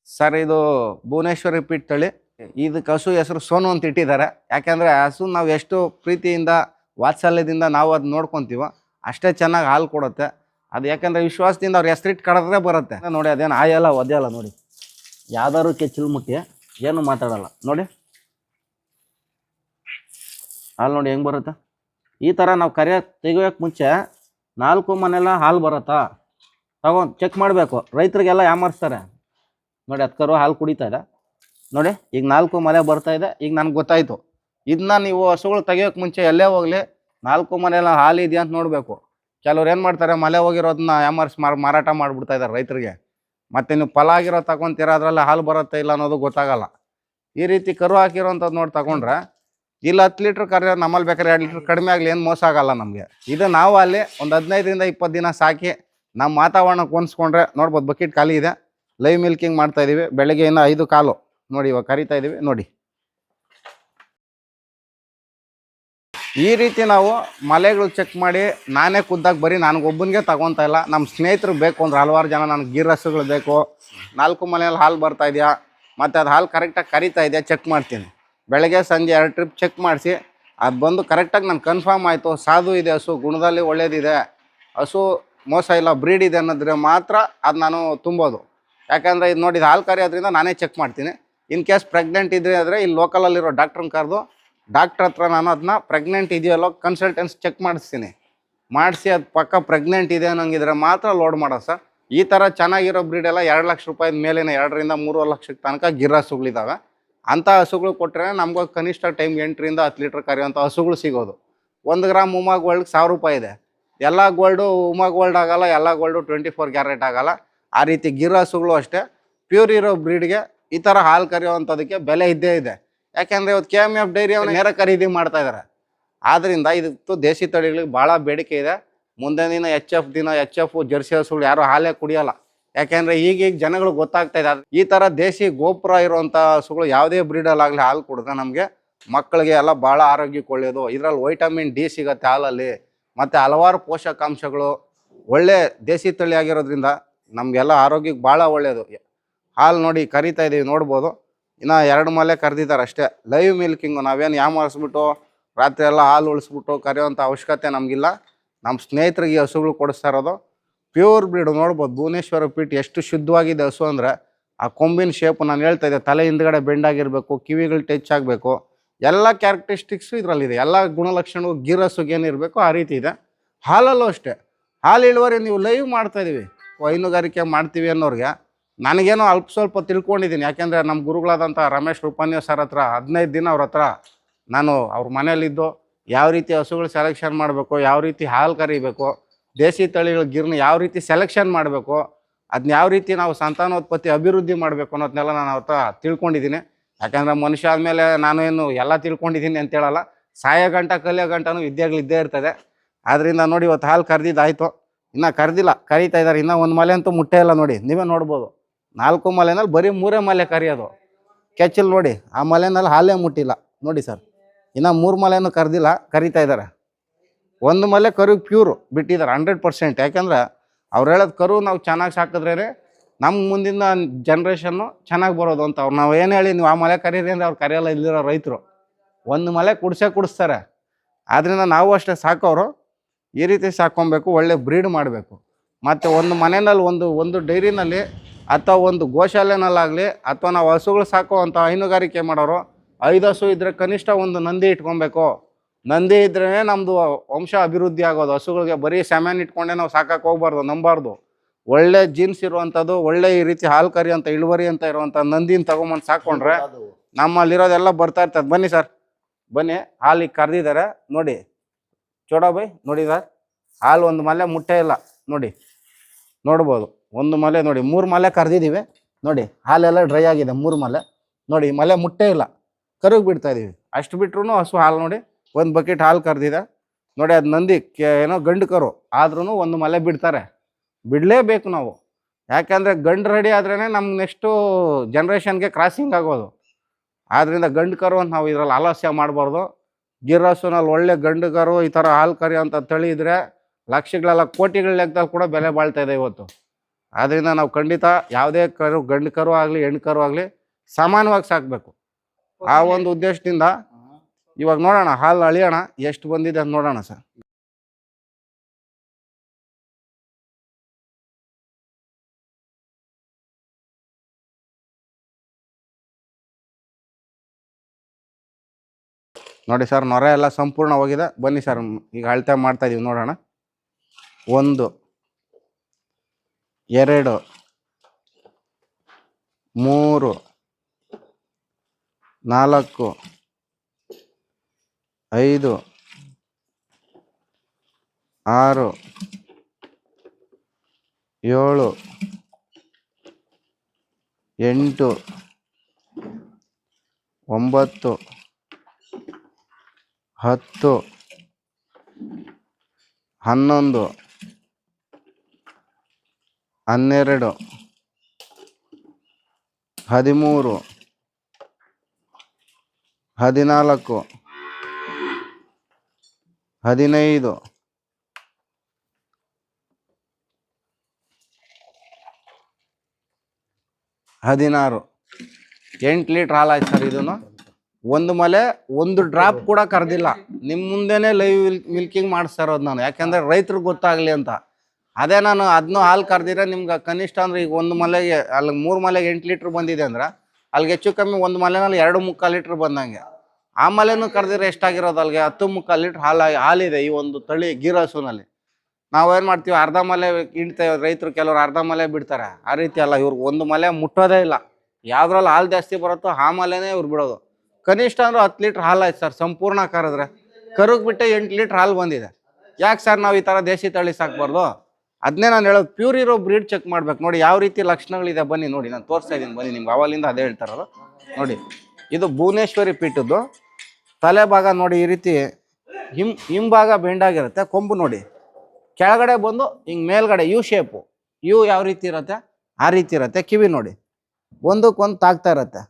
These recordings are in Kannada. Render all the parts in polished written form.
ಸರ್ ಇದು ಭುವನೇಶ್ವರಿ ಪಿಟ್ ತಳಿ. ಇದಕ್ಕೆ ಹಸು ಹೆಸರು ಸೋನು ಅಂತ ಇಟ್ಟಿದ್ದಾರೆ. ಯಾಕೆಂದರೆ ಹಸು ನಾವು ಎಷ್ಟು ಪ್ರೀತಿಯಿಂದ ವಾತ್ಸಲ್ಯದಿಂದ ನಾವು ಅದು ನೋಡ್ಕೊತೀವೋ ಅಷ್ಟೇ ಚೆನ್ನಾಗಿ ಹಾಲು ಕೊಡುತ್ತೆ. ಅದು ಯಾಕೆಂದರೆ ವಿಶ್ವಾಸದಿಂದ ಅವ್ರು ಹೆಸರಿಟ್ಟು ಕರೆದ್ರೆ ಬರುತ್ತೆ ನೋಡಿ. ಅದೇನು ಆಯಲ್ಲ ಒದೆಯಲ್ಲ ನೋಡಿ, ಯಾವ್ದಾದ್ರು ಕೆಚ್ಚಲು ಮುಟ್ಟಿ ಏನು ಮಾತಾಡಲ್ಲ ನೋಡಿ. ಹಾಲು ನೋಡಿ ಹೆಂಗೆ ಬರುತ್ತೆ. ಈ ಥರ ನಾವು ತೆಗಿಯೋಕ್ಕೆ ಮುಂಚೆ 4 ಮನೆಲ್ಲ ಹಾಲು ಬರುತ್ತಾ ತಗೊಂಡು ಚೆಕ್ ಮಾಡಬೇಕು. ರೈತರಿಗೆಲ್ಲ ಯಾಮಾರಿಸ್ತಾರೆ ನೋಡಿ. ಕರು ಹಾಲು ಕುಡಿತಾ ಇದೆ ನೋಡಿ. ಈಗ 4 ಮಲೆ ಬರ್ತಾ ಇದೆ. ಈಗ ನನಗೆ ಗೊತ್ತಾಯಿತು. ಇದನ್ನ ನೀವು ಹಸುಗಳು ತೆಗಿಯೋಕ್ಕೆ ಮುಂಚೆ ಎಲ್ಲೇ ಹೋಗಲಿ 4 ಮನೆಲ್ಲ ಹಾಲು ಇದೆಯಾ ಅಂತ ನೋಡಬೇಕು. ಕೆಲವ್ರು ಏನು ಮಾಡ್ತಾರೆ, ಮಲೆ ಹೋಗಿರೋದನ್ನ ಯಾಮಾರಿಸಿ ಮಾರಾಟ ಮಾಡಿಬಿಡ್ತಾ ಇದ್ದಾರೆ ರೈತರಿಗೆ. ಮತ್ತು ನೀವು ಫಲ ಆಗಿರೋ ತಗೊತೀರ, ಅದರಲ್ಲಿ ಹಾಲು ಬರುತ್ತೆ ಇಲ್ಲ ಅನ್ನೋದು ಗೊತ್ತಾಗಲ್ಲ. ಈ ರೀತಿ ಕರು ಹಾಕಿರೋಂಥದ್ದು ನೋಡಿ ತಗೊಂಡ್ರೆ ಇಲ್ಲ 10 ಲೀಟ್ರ್ ಕರೆ ನಮ್ಮಲ್ಲಿ ಬೇಕಾದ್ರೆ 2 ಲೀಟ್ರ್ ಕಡಿಮೆ ಆಗಲಿ, ಏನು ಮೋಸ ಆಗಲ್ಲ ನಮಗೆ. ಇದು ನಾವು ಅಲ್ಲಿ ಒಂದು 15ರಿಂದ 20 ದಿನ ಸಾಕಿ ನಮ್ಮ ವಾತಾವರಣಕ್ಕೆ ಹೊಂದಿಸ್ಕೊಂಡ್ರೆ ನೋಡ್ಬೋದು. ಬಕೆಟ್ ಖಾಲಿ ಇದೆ, ಲೈವ್ ಮಿಲ್ಕಿಂಗ್ ಮಾಡ್ತಾ ಇದೀವಿ. ಬೆಳಗ್ಗೆ ಇನ್ನು 5 ಕಾಲು ನೋಡಿ, ಇವಾಗ ಕರಿತಾ ಇದೀವಿ ನೋಡಿ. ಈ ರೀತಿ ನಾವು ಮಲೆಗಳು ಚೆಕ್ ಮಾಡಿ ನಾನೇ ಖುದ್ದಾಗಿ ಬರೀ ನನಗೊಬ್ಬನಿಗೆ ತಗೊತಾ ಇಲ್ಲ. ನಮ್ಮ ಸ್ನೇಹಿತರು ಬೇಕು ಅಂದ್ರೆ ಹಲವಾರು ಜನ ನನಗೆ ಗೀರ್ ಹಸುಗಳು ಬೇಕು, 4 ಮನೆಯಲ್ಲಿ ಹಾಲು ಬರ್ತಾ ಇದೆಯಾ ಮತ್ತು ಅದು ಹಾಲು ಕರೆಕ್ಟಾಗಿ ಕರಿತಾ ಇದೆಯಾ ಚೆಕ್ ಮಾಡ್ತೀನಿ. ಬೆಳಗ್ಗೆ ಸಂಜೆ 2 ಟ್ರಿಪ್ ಚೆಕ್ ಮಾಡಿಸಿ ಅದು ಬಂದು ಕರೆಕ್ಟಾಗಿ ನಾನು ಕನ್ಫರ್ಮ್ ಆಯಿತು ಸಾಧು ಇದೆ ಹಸು, ಗುಣದಲ್ಲಿ ಒಳ್ಳೇದಿದೆ, ಹಸು ಮೋಸ ಇಲ್ಲ, ಬ್ರೀಡ್ ಇದೆ ಅನ್ನೋದ್ರೆ ಮಾತ್ರ ಅದು ನಾನು ತುಂಬೋದು. ಯಾಕಂದರೆ ಇದು ನೋಡಿ, ಇದು ಹಾಲು ಕರಿಯೋದ್ರಿಂದ ನಾನೇ ಚೆಕ್ ಮಾಡ್ತೀನಿ. ಇನ್ ಕೇಸ್ ಪ್ರೆಗ್ನೆಂಟ್ ಇದ್ರೆ ಆದರೆ ಇಲ್ಲಿ ಲೋಕಲಲ್ಲಿರೋ ಡಾಕ್ಟ್ರನ್ನ ಕರೆದು ಡಾಕ್ಟ್ರ್ ಹತ್ರ ನಾನು ಅದನ್ನ ಪ್ರೆಗ್ನೆಂಟ್ ಇದೆಯಲ್ಲೋ ಕನ್ಸಲ್ಟೆನ್ಸ್ ಚೆಕ್ ಮಾಡಿಸ್ತೀನಿ. ಮಾಡಿಸಿ ಅದು ಪಕ್ಕ ಪ್ರೆಗ್ನೆಂಟ್ ಇದೆ ಅನ್ನೋಂಗಿದ್ರೆ ಮಾತ್ರ ಲೋಡ್ ಮಾಡೋದು ಸರ್. ಈ ಥರ ಚೆನ್ನಾಗಿರೋ ಬ್ರೀಡೆಲ್ಲ 2 ಲಕ್ಷ ರೂಪಾಯಿ ಮೇಲೆ 2ರಿಂದ 3 ಲಕ್ಷಕ್ಕೆ ತನಕ ಗಿರ್ ಹಸುಗಳಿದ್ದಾವೆ. ಅಂಥ ಹಸುಗಳು ಕೊಟ್ಟರೆ ನಮ್ಗೆ ಕನಿಷ್ಠ ಟೈಮ್ 8ರಿಂದ 10 ಲೀಟ್ರ್ ಕರೆಯುವಂಥ ಹಸುಗಳು ಸಿಗೋದು. 1 ಗ್ರಾಮ್ ಉಮಾ ಗೋಲ್ಡ್ಗೆ 1000 ರೂಪಾಯಿ ಇದೆ. ಎಲ್ಲ ಗೋಲ್ಡು ಉಮಾ ಗೋಲ್ಡ್ ಆಗಲ್ಲ, ಎಲ್ಲ ಗೋಲ್ಡು 24 ಕ್ಯಾರೆಟ್ ಆಗಲ್ಲ. ಆ ರೀತಿ ಗಿರ್ ಹಸುಗಳು ಅಷ್ಟೇ ಪ್ಯೂರ್ ಇರೋ ಬ್ರೀಡ್ಗೆ ಈ ಥರ ಹಾಲು ಕರೆಯುವಂಥದಕ್ಕೆ ಬೆಲೆ ಇದ್ದೇ ಇದೆ. ಯಾಕೆಂದರೆ ಇವತ್ತು KMF ಡೈರಿ ಅವನು ನೇರ ಖರೀದಿ ಮಾಡ್ತಾ ಇದ್ದಾರೆ. ಆದ್ದರಿಂದ ಇದಕ್ಕೆ ದೇಸಿ ತಳಿಗಳಿಗೆ ಭಾಳ ಬೇಡಿಕೆ ಇದೆ. ಮುಂದೆ ದಿನ HF ಜರ್ಸಿ ಹಸುಗಳು ಯಾರು ಹಾಲೇ ಕುಡಿಯೋಲ್ಲ. ಯಾಕೆಂದರೆ ಈಗೀಗ ಜನಗಳು ಗೊತ್ತಾಗ್ತಾ ಇದೆ. ಈ ಥರ ದೇಸಿ ಗೋಪುರ ಇರುವಂಥ ಹಸುಗಳು ಯಾವುದೇ ಬ್ರೀಡಲ್ಲಾಗಲಿ ಹಾಲು ಕುಡಿದ್ರೆ ನಮಗೆ ಮಕ್ಕಳಿಗೆ ಎಲ್ಲ ಭಾಳ ಆರೋಗ್ಯಕ್ಕೆ ಒಳ್ಳೆಯದು. ಇದರಲ್ಲಿ ವೈಟಮಿನ್ ಡಿ ಸಿಗುತ್ತೆ ಹಾಲಲ್ಲಿ, ಮತ್ತು ಹಲವಾರು ಪೋಷಕಾಂಶಗಳು. ಒಳ್ಳೆ ದೇಸಿ ತಳಿ ಆಗಿರೋದ್ರಿಂದ ನಮಗೆಲ್ಲ ಆರೋಗ್ಯಕ್ಕೆ ಭಾಳ ಒಳ್ಳೆಯದು. ಹಾಲು ನೋಡಿ ಕರಿತಾ ಇದ್ದೀವಿ ನೋಡ್ಬೋದು. ಇನ್ನು 2 ಮಲೆ ಕರೆದಿದ್ದಾರೆ ಅಷ್ಟೇ. ಲೈವ್ ಮಿಲ್ಕಿಂಗು ನಾವೇನು ಯಾಮಾರಿಸ್ಬಿಟ್ಟು ರಾತ್ರಿ ಎಲ್ಲ ಹಾಲು ಉಳಿಸ್ಬಿಟ್ಟು ಕರೆಯೋವಂಥ ಅವಶ್ಯಕತೆ ನಮಗಿಲ್ಲ. ನಮ್ಮ ಸ್ನೇಹಿತರಿಗೆ ಹಸುಗಳು ಕೊಡಿಸ್ತಾ ಇರೋದು ಪ್ಯೂರ್ ಬ್ರೀಡು. ನೋಡ್ಬೋದು ಭುವನೇಶ್ವರ ಪಿಟ್ ಎಷ್ಟು ಶುದ್ಧವಾಗಿದೆ ಹಸು ಅಂದರೆ. ಆ ಕೊಂಬಿನ ಶೇಪು ನಾನು ಹೇಳ್ತಾ ಇದ್ದೆ, ತಲೆ ಹಿಂದ್ಗಡೆ ಬೆಂಡಾಗಿರಬೇಕು, ಕಿವಿಗಳು ಟಚ್ ಆಗಬೇಕು, ಎಲ್ಲ ಕ್ಯಾರೆಕ್ಟರಿಸ್ಟಿಕ್ಸು ಇದರಲ್ಲಿದೆ. ಎಲ್ಲ ಗುಣಲಕ್ಷಣಗಳು ಗಿರ್ ಹಸುಗೆ ಏನಿರಬೇಕು ಆ ರೀತಿ ಇದೆ. ಹಾಲಲ್ಲೂ ಅಷ್ಟೇ. ಹಾಲು ಇಳುವರಿ ನೀವು ಲೈವ್ ಮಾಡ್ತಾಯಿದ್ದೀವಿ, ಹೈನುಗಾರಿಕೆ ಮಾಡ್ತೀವಿ ಅನ್ನೋರಿಗೆ ನನಗೇನೋ ಅಲ್ಪ ಸ್ವಲ್ಪ ತಿಳ್ಕೊಂಡಿದ್ದೀನಿ. ಯಾಕೆಂದರೆ ನಮ್ಮ ಗುರುಗಳಾದಂಥ ರಮೇಶ್ ರೂಪಾನಿಯ ಸರ್ ಹತ್ರ 15 ದಿನ ಅವ್ರ ಹತ್ರ ನಾನು ಅವ್ರ ಮನೇಲಿದ್ದು ಯಾವ ರೀತಿ ಹಸುಗಳು ಸೆಲೆಕ್ಷನ್ ಮಾಡಬೇಕು, ಯಾವ ರೀತಿ ಹಾಲು ಕರಿಬೇಕು, ದೇಸಿ ತಳಿಗಳ ಗಿರ್ನ ಯಾವ ರೀತಿ ಸೆಲೆಕ್ಷನ್ ಮಾಡಬೇಕು, ಅದನ್ನ ಯಾವ ರೀತಿ ನಾವು ಸಂತಾನೋತ್ಪತ್ತಿ ಅಭಿವೃದ್ಧಿ ಮಾಡಬೇಕು ಅನ್ನೋದನ್ನೆಲ್ಲ ನಾನು ಅವ್ರ ಹತ್ರ ತಿಳ್ಕೊಂಡಿದ್ದೀನಿ. ಯಾಕೆಂದರೆ ಮನುಷ್ಯ ಆದಮೇಲೆ ನಾನು ಏನು ಎಲ್ಲ ತಿಳ್ಕೊಂಡಿದ್ದೀನಿ ಅಂತ ಹೇಳಲ್ಲ, ಸಾಯೋ ಗಂಟ ಕಲಿಯೋ ಗಂಟನೂ ವಿದ್ಯೆಗಳಿದ್ದೇ ಇರ್ತದೆ. ಆದ್ದರಿಂದ ನೋಡಿ ಇವತ್ತು ಹಾಲು ಕರೆದಿದ್ದಾಯಿತು, ಇನ್ನೂ ಕರೆದಿಲ್ಲ, ಕರೀತಾ ಇದ್ದಾರೆ. ಇನ್ನೂ 1 ಮಲೆ ಅಂತೂ ಮುಟ್ಟೇ ಇಲ್ಲ ನೋಡಿ, ನೀವೇ ನೋಡ್ಬೋದು. 4 ಮಲೆನಲ್ಲಿ ಬರೀ 3 ಮಲೆ ಕರಿಯೋದು. ಕೆಚ್ಚಲು ನೋಡಿ, ಆ ಮಲೆನಲ್ಲಿ ಹಾಲೇ ಮುಟ್ಟಿಲ್ಲ ನೋಡಿ ಸರ್. ಇನ್ನು 3 ಮಲೆನೂ ಕರೆದಿಲ್ಲ, ಕರಿತಾ ಇದ್ದಾರೆ. 1 ಮಲೆ ಕರು ಪ್ಯೂರು ಬಿಟ್ಟಿದ್ದಾರೆ 100%. ಯಾಕೆಂದ್ರೆ ಅವ್ರು ಹೇಳೋದು ಕರು ನಾವು ಚೆನ್ನಾಗಿ ಸಾಕಿದ್ರೇ ನಮ್ಮ ಮುಂದಿನ ಜನ್ರೇಷನ್ನು ಚೆನ್ನಾಗಿ ಬರೋದು ಅಂತ. ಅವ್ರು ನಾವು ಏನು ಹೇಳಿ ನೀವು ಆ ಮಲೆ ಕರೀರಿ ಅಂದರೆ ಅವ್ರು ಕರೆಯೋಲ್ಲ. ಇಲ್ಲಿರೋ ರೈತರು 1 ಮಲೆ ಕುಡಿಸ್ತಾರೆ. ಆದ್ದರಿಂದ ನಾವು ಅಷ್ಟೇ ಸಾಕೋರು ಈ ರೀತಿ ಸಾಕೊಬೇಕು, ಒಳ್ಳೆ ಬ್ರೀಡ್ ಮಾಡಬೇಕು. ಮತ್ತು ಒಂದು ಮನೆಯಲ್ಲಿ ಒಂದು ಡೈರಿನಲ್ಲಿ ಅಥವಾ ಒಂದು ಗೋಶಾಲೆನಲ್ಲಾಗಲಿ ಅಥವಾ ನಾವು ಹಸುಗಳು ಸಾಕುವಂಥ ಹೈನುಗಾರಿಕೆ ಮಾಡೋರು 5 ಹಸು ಇದ್ದರೆ ಕನಿಷ್ಠ ಒಂದು ನಂದಿ ಇಟ್ಕೊಬೇಕು. ನಂದಿ ಇದ್ರೇ ನಮ್ಮದು ವಂಶ ಅಭಿವೃದ್ಧಿ ಆಗೋದು. ಹಸುಗಳಿಗೆ ಬರೀ ಸಾಮಾನು ಇಟ್ಕೊಂಡೇ ನಾವು ಸಾಕಕ್ಕೆ ಹೋಗ್ಬಾರ್ದು, ನಂಬಾರ್ದು. ಒಳ್ಳೆ ಜೀನ್ಸ್ ಇರುವಂಥದ್ದು, ಒಳ್ಳೆ ಈ ರೀತಿ ಹಾಲು ಕರಿ ಅಂತ ಇಳುವರಿ ಅಂತ ಇರುವಂಥ ನಂದಿನ ತೊಗೊಂಬಂದು ಸಾಕ್ಕೊಂಡ್ರೆ ನಮ್ಮಲ್ಲಿರೋದೆಲ್ಲ ಬರ್ತಾ ಇರ್ತದೆ. ಬನ್ನಿ ಸರ್, ಬನ್ನಿ. ಹಾಲಿಗೆ ಕರೆದಿದ್ದಾರೆ ನೋಡಿ, ಚೋಡಾ ಬೈ ನೋಡಿ ಸರ್. ಹಾಲು 1 ಮಲೆ ಮುಟ್ಟೇ ಇಲ್ಲ ನೋಡಿ, ನೋಡ್ಬೋದು. 1 ಮಲೆ ನೋಡಿ, 3 ಮಲೆ ಕರೆದಿದ್ದೀವಿ ನೋಡಿ. ಹಾಲೆಲ್ಲ ಡ್ರೈ ಆಗಿದೆ 3 ಮಲೆ ನೋಡಿ. ಮಲೆ ಮುಟ್ಟೇ ಇಲ್ಲ, ಕರುಗೆ ಬಿಡ್ತಾ ಇದ್ದೀವಿ. ಅಷ್ಟು ಬಿಟ್ರು ಹಸು ಹಾಲು ನೋಡಿ 1 ಬಕೆಟ್ ಹಾಲು ಕರೆದಿದೆ ನೋಡಿ. ಅದು ನಂದಿ ಏನೋ ಗಂಡು ಕರು ಆದ್ರೂ 1 ಮಲೆ ಬಿಡ್ತಾರೆ, ಬಿಡಲೇಬೇಕು ನಾವು. ಯಾಕೆಂದರೆ ಗಂಡು ರೆಡಿ ಆದ್ರೇ ನಮ್ಮ ನೆಕ್ಸ್ಟು ಜನ್ರೇಷನ್ಗೆ ಕ್ರಾಸಿಂಗ್ ಆಗೋದು. ಆದ್ದರಿಂದ ಗಂಡು ಕರು ಅಂತ ನಾವು ಇದರಲ್ಲಿ ಆಲಸ್ಯ ಮಾಡಬಾರ್ದು. ಗಿರ್ ಹಸುನಲ್ಲಿ ಒಳ್ಳೆ ಗಂಡು ಕರು ಈ ಥರ ಹಾಲು ಕರಿಯೋಂಥ ತಳಿ ಇದ್ದರೆ ಲಕ್ಷಗಳೆಲ್ಲ ಕೋಟಿಗಳ ಲೆಕ್ಕದಲ್ಲಿ ಕೂಡ ಬೆಲೆ ಬಾಳ್ತಾ ಇದೆ ಇವತ್ತು. ಆದ್ದರಿಂದ ನಾವು ಖಂಡಿತ ಯಾವುದೇ ಕರು, ಗಂಡು ಕರು ಆಗಲಿ ಹೆಣ್ಣು ಕರು ಆಗಲಿ ಸಮಾನವಾಗಿ ಸಾಕಬೇಕು. ಆ ಒಂದು ಉದ್ದೇಶದಿಂದ ಇವಾಗ ನೋಡೋಣ, ಹಾಲು ಅಳಿಯೋಣ ಎಷ್ಟು ಬಂದಿದೆ ಅಂತ ನೋಡೋಣ ಸರ್. ನೋಡಿ ಸರ್, ನೊರೆ ಎಲ್ಲ ಸಂಪೂರ್ಣ ಹೋಗಿದೆ. ಬನ್ನಿ ಸರ್, ಈಗ ಅಳತೆ ಮಾಡ್ತಾ ಇದೀವಿ, ನೋಡೋಣ. 1 2 3 4 5 6 7 8 9 10 11 12 13 14 15 16 8 ಲೀಟ್ರ್ ಹಾಲು ಆಯ್ತು ಸರ್. ಇದನ್ನು ಒಂದು ಮಲೆ ಒಂದು ಡ್ರಾಪ್ ಕೂಡ ಕರೆದಿಲ್ಲ. ನಿಮ್ಮ ಮುಂದೆನೇ ಲೈವ್ ಮಿಲ್ಕಿಂಗ್ ಮಾಡಿಸ್ತಾ ಇರೋದು ನಾನು, ಯಾಕೆಂದರೆ ರೈತರಿಗೆ ಗೊತ್ತಾಗಲಿ ಅಂತ. ಅದೇ ನಾನು ಅದನ್ನು ಹಾಲು ಕರೆದಿದ್ರೆ ನಿಮ್ಗೆ ಕನಿಷ್ಠ ಅಂದ್ರೆ ಈಗ ಒಂದು ಮಲೆಗೆ, ಅಲ್ಲಿ 3 ಮಲೆಗೆ 8 ಲೀಟ್ರ್ ಬಂದಿದೆ ಅಂದ್ರೆ ಅಲ್ಲಿಗೆ ಹೆಚ್ಚು ಕಮ್ಮಿ ಒಂದು ಮಲೆನಲ್ಲಿ 2.25 ಲೀಟ್ರ್ ಬಂದಂಗೆ. ಆ ಮಲೆನೂ ಕರೆದಿದ್ರೆ ಎಷ್ಟಾಗಿರೋದು, ಅಲ್ಲಿಗೆ 10.25 ಲೀಟ್ರ್ ಹಾಲಿದೆ ಈ ಒಂದು ತಳಿ ಗೀರ್ ಹಸುನಲ್ಲಿ. ನಾವೇನು ಮಾಡ್ತೀವಿ, ಅರ್ಧ ಮಲೆ ಹಿಂಡ್ತೇವೆ ರೈತರು, ಕೆಲವರು ಅರ್ಧ ಮಲೆ ಬಿಡ್ತಾರೆ. ಆ ರೀತಿ ಅಲ್ಲ, ಇವ್ರಿಗೆ ಒಂದು ಮಲೆ ಮುಟ್ಟೋದೇ ಇಲ್ಲ. ಯಾವ್ದ್ರಲ್ಲಿ ಹಾಲು ಜಾಸ್ತಿ ಬರುತ್ತೋ ಆ ಮಲೆನೇ ಇವ್ರು ಬಿಡೋದು. ಕನಿಷ್ಠ ಅಂದ್ರೆ 10 ಲೀಟ್ರ್ ಹಾಲು ಆಯ್ತು ಸರ್ ಸಂಪೂರ್ಣ ಕರೆದ್ರೆ. ಕರುಗೆ ಬಿಟ್ಟೆ 8 ಲೀಟ್ರ್ ಹಾಲು ಬಂದಿದೆ. ಯಾಕೆ ಸರ್ ನಾವು ಈ ಥರ ದೇಶಿ ತಳಿ ಸಾಕ್ಬಾರ್ದು? ಅದನ್ನೇ ನಾನು ಹೇಳೋದು, ಪ್ಯೂರ್ ಇರೋ ಬ್ರೀಡ್ ಚೆಕ್ ಮಾಡ್ಬೇಕು. ನೋಡಿ ಯಾವ ರೀತಿ ಲಕ್ಷಣಗಳಿದೆ, ಬನ್ನಿ ನೋಡಿ, ನಾನು ತೋರಿಸ್ತಾ ಇದ್ದೀನಿ ಬನ್ನಿ. ನಿಮ್ಗೆ ಅವಲಿಂದ ಅದೇ ಹೇಳ್ತಾರಲ್ಲ ನೋಡಿ. ಇದು ಭುವನೇಶ್ವರಿ ಪೀಠದ್ದು ತಲೆ ಭಾಗ ನೋಡಿ, ಈ ರೀತಿ ಹಿಂಭಾಗ ಬೆಂಡಾಗಿರುತ್ತೆ. ಕೊಂಬು ನೋಡಿ ಕೆಳಗಡೆ ಬಂದು ಹಿಂಗೆ ಮೇಲ್ಗಡೆ ಯು ಶೇಪು, ಯು ಯಾವ ರೀತಿ ಇರುತ್ತೆ ಆ ರೀತಿ ಇರುತ್ತೆ. ಕಿವಿ ನೋಡಿ ಒಂದಕ್ಕೊಂದು ತಾಗ್ತಾ ಇರುತ್ತೆ.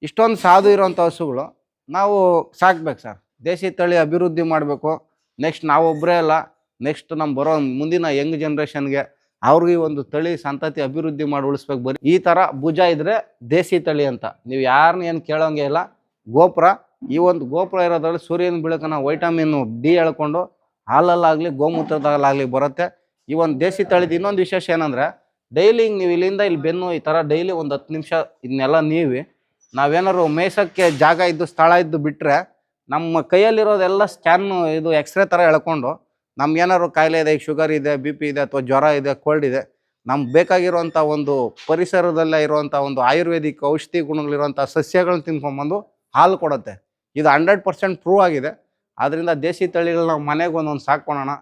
ಇಷ್ಟೊಂದು ಸಾಧು ಇರೋಂಥ ಹಸುಗಳು ನಾವು ಸಾಕ್ಬೇಕು ಸರ್. ದೇಶಿ ತಳಿ ಅಭಿವೃದ್ಧಿ ಮಾಡಬೇಕು. ನೆಕ್ಸ್ಟ್ ನಾವೊಬ್ಬರೇ ಅಲ್ಲ, ನೆಕ್ಸ್ಟ್ ನಮ್ಮ ಬರೋ ಮುಂದಿನ ಯಂಗ್ ಜನ್ರೇಷನ್ಗೆ ಅವ್ರಿಗೆ ಒಂದು ತಳಿ ಸಂತತಿ ಅಭಿವೃದ್ಧಿ ಮಾಡಿ ಉಳಿಸ್ಬೇಕು. ಬರೀ ಈ ಥರ ಭುಜ ಇದ್ರೆ ದೇಶಿ ತಳಿ ಅಂತ ನೀವು ಯಾರನ್ನ ಏನು ಕೇಳೋಂಗೆ ಇಲ್ಲ. ಗೋಪುರ, ಈ ಒಂದು ಗೋಪುರ ಇರೋದ್ರಲ್ಲಿ ಸೂರ್ಯನ ಬೆಳಕನ್ನ ವೈಟಮಿನ್ ಡಿ ಎಳ್ಕೊಂಡು ಹಾಲಲ್ಲಾಗಲಿ ಗೋಮೂತ್ರದಲ್ಲಾಗಲಿ ಬರುತ್ತೆ. ಈ ಒಂದು ದೇಶಿ ತಳಿದ ಇನ್ನೊಂದು ವಿಶೇಷ ಏನಂದರೆ, ಡೈಲಿ ನೀವು ಇಲ್ಲಿಂದ ಇಲ್ಲಿ ಬೆನ್ನು ಈ ಥರ ಡೈಲಿ ಒಂದು 10 ನಿಮಿಷ ಇದನ್ನೆಲ್ಲ ನೀವಿ ನಾವೇನಾದ್ರು ಮೇಯ್ಸೋಕ್ಕೆ ಜಾಗ ಇದ್ದು ಸ್ಥಳ ಇದ್ದು ಬಿಟ್ಟರೆ ನಮ್ಮ ಕೈಯಲ್ಲಿರೋದೆಲ್ಲ ಸ್ಕ್ಯಾನ್ ಇದು ಎಕ್ಸ್ರೇ ಥರ ಎಳ್ಕೊಂಡು ನಮ್ಗೇನಾದ್ರು ಕಾಯಿಲೆ ಇದೆ, ಈಗ ಶುಗರ್ ಇದೆ, BP ಇದೆ, ಅಥವಾ ಜ್ವರ ಇದೆ, ಕೋಲ್ಡ್ ಇದೆ, ನಮ್ಗೆ ಬೇಕಾಗಿರುವಂಥ ಒಂದು ಪರಿಸರದಲ್ಲೇ ಇರುವಂಥ ಒಂದು ಆಯುರ್ವೇದಿಕ್ ಔಷಧಿ ಗುಣಗಳಿರುವಂಥ ಸಸ್ಯಗಳನ್ನ ತಿನ್ಕೊಂಬಂದು ಹಾಲು ಕೊಡುತ್ತೆ. ಇದು 100% ಪ್ರೂವ್ ಆಗಿದೆ. ಆದ್ದರಿಂದ ದೇಶಿ ತಳಿಗಳನ್ನ ಮನೆಗೆ ಒಂದೊಂದು ಸಾಕೋಣ.